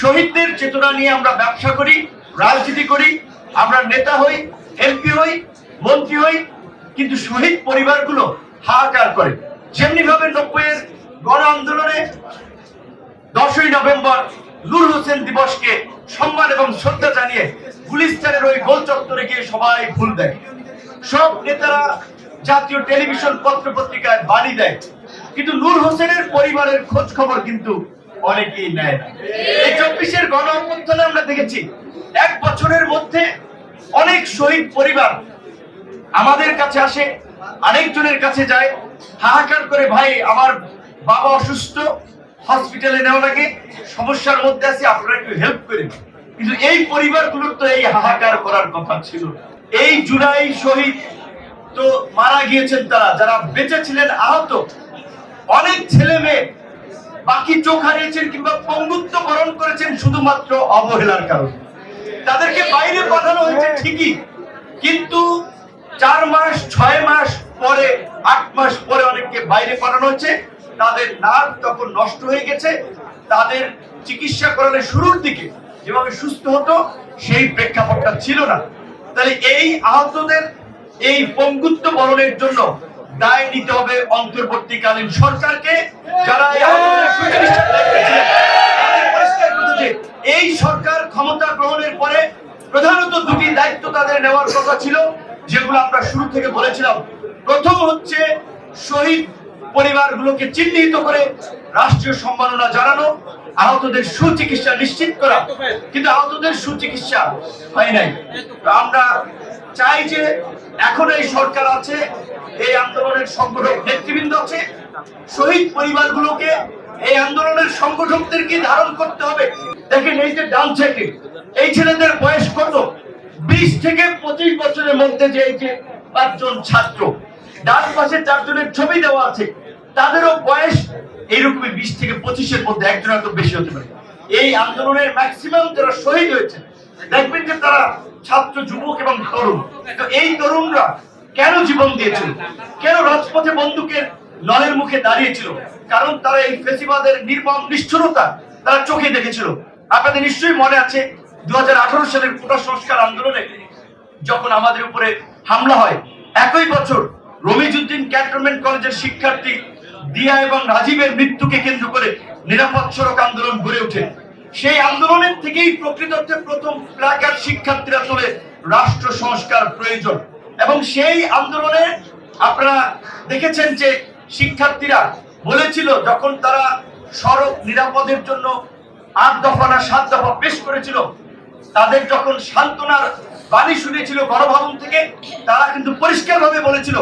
শহীদদের চেতনা নিয়ে আমরা ব্যবসা করি, রাজনীতি করি, আমরা নেতা হই, এমপি হই, মন্ত্রী হই, কিন্তু শহীদ পরিবারগুলো হাহাকার করে। যেমনি ভাবে 90-এর গণ আন্দোলনে 10ই নভেম্বর নূর হোসেন দিবসকে সম্মান এবং শ্রদ্ধা জানিয়ে গুলিস্তানের ওই গোল চত্বরে গিয়ে সবাই ফুল দেয়। সব নেতারা জাতীয় টেলিভিশন পত্র পত্রিকায় বাণী দেয়, কিন্তু নূর হোসেনের পরিবারের খোঁজ খবর কিন্তু অনেকেই নেয় না। এই 24-এর গণ অভ্যুত্থানে আমরা দেখেছি 1 বছরের মধ্যে অনেক শহীদ পরিবার আমাদের কাছে আসে, আরেকজনের কাছে যায়, হাহাকার করে, ভাই আমার বাবা অসুস্থ, হসপিটালে নেওয়া লাগে, সমস্যার মধ্যে আছে, আপনারা একটু হেল্প করেন। কিন্তু এই পরিবারগুলোর তো এই হাহাকার করার কথা ছিল। এই জুলাই শহীদ তো মারা গিয়েছেন, তারা যারা বেঁচে ছিলেন আহত, অনেক ছেলে মেয়ে বাকি চোখ হারিয়েছেন কিংবা পঙ্গুত্ব বরণ করেছেন শুধুমাত্র অবহেলার কারণে। তাদেরকে বাইরে পাঠানো হয়েছে ঠিকই, কিন্তু 4 মাস 6 মাস পরে, 8 মাস পরে অনেককে বাইরে পাঠানো হয়েছে। তাদের নার্ভ তখন নষ্ট হয়ে গেছে, তাদের চিকিৎসা করানোর শুরুর দিকে যেভাবে সুস্থ হতো সেই প্রেক্ষাপটটা ছিল না। তাহলে এই আহতদের এই পঙ্গুত্ব বরণের জন্য দায় নিতে হবে অন্তর্বর্তীকালীন সরকারকে, যারা এই সরকার ক্ষমতা গ্রহণের পরে প্রধানত 2টি দায়িত্ব তাদের নেওয়ার কথা ছিল, যেগুলো আমরা শুরু থেকে বলেছিলাম। প্রথম হচ্ছে শহীদ পরিবারগুলোকে চিহ্নিত করে রাষ্ট্রীয় সম্মাননা জানানো, আহতদের সুচিকিৎসা নিশ্চিত করা, কিন্তু আহতদের সুচিকিৎসা হয় নাই। আমরা চাই যে এখন এই সরকার আছে, এই আন্দোলনের সংগঠক নেতৃবৃন্দ আছে, শহীদ পরিবারগুলোকে, এই আন্দোলনের সংগঠকদেরকে ধারণ করতে হবে। দেখেন এই যে ডান সাইডে এই ছেলেদের বয়স কত, 20 থেকে 25 বছরের মধ্যে, যে এই যে 5 জন ছাত্র, ডান পাশে 4 জনের ছবি দেওয়া আছে, তাদেরও বয়স এইরকমই 20 থেকে 25-এর মধ্যে, একজন হয়তো বেশি হতে পারে। এই আন্দোলনের ম্যাক্সিমাম যারা শহীদ হয়েছে দেখবেন যে তারা ছাত্র, যুবক এবং তরুণ। তো এই তরুণরা কেন জীবন দিয়েছিল, কেন রাজপথে বন্দুকের নলের মুখে দাঁড়িয়েছিল? কারণ তারা এই ফেসিবাদের নির্মম নিষ্ঠুরতা তারা চোখে দেখেছিল। আপনাদের নিশ্চয়ই মনে আছে 2018 সালের কোটা সংস্কার আন্দোলনে যখন আমাদের উপরে হামলা হয়, একই বছর রমিজউদ্দিন ক্যান্টনমেন্ট কলেজের শিক্ষার্থী দিয়া এবং রাজীবের মৃত্যুকে কেন্দ্র করে নিরাপদ সড়ক আন্দোলন গড়ে ওঠে। সেই আন্দোলনের থেকেই প্রকৃত অর্থে প্রথম প্ল্যাকার্ড শিক্ষার্থীরা তোলে রাষ্ট্র সংস্কার প্রয়োজন। এবং সেই আন্দোলনে আপনারা দেখেছেন যে শিক্ষার্থীরা বলেছিল, যখন তারা সড়ক নিরাপদের জন্য 8 দফা না 7 দফা পেশ করেছিল, তাদের যখন সান্ত্বনার বাণী শুনেছিল গণভবন থেকে, তারা কিন্তু পরিষ্কারভাবে বলেছিল,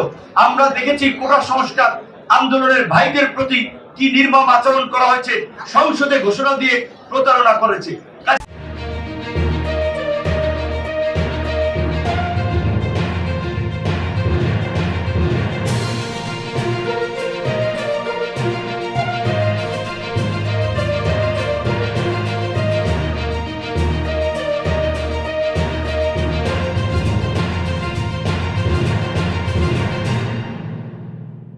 আমরা দেখেছি কোটা সংস্কার আন্দোলনের ভাইদের প্রতি কি নির্মম আচরণ করা হয়েছে, সংসদে ঘোষণা দিয়ে প্রতারণা করেছে।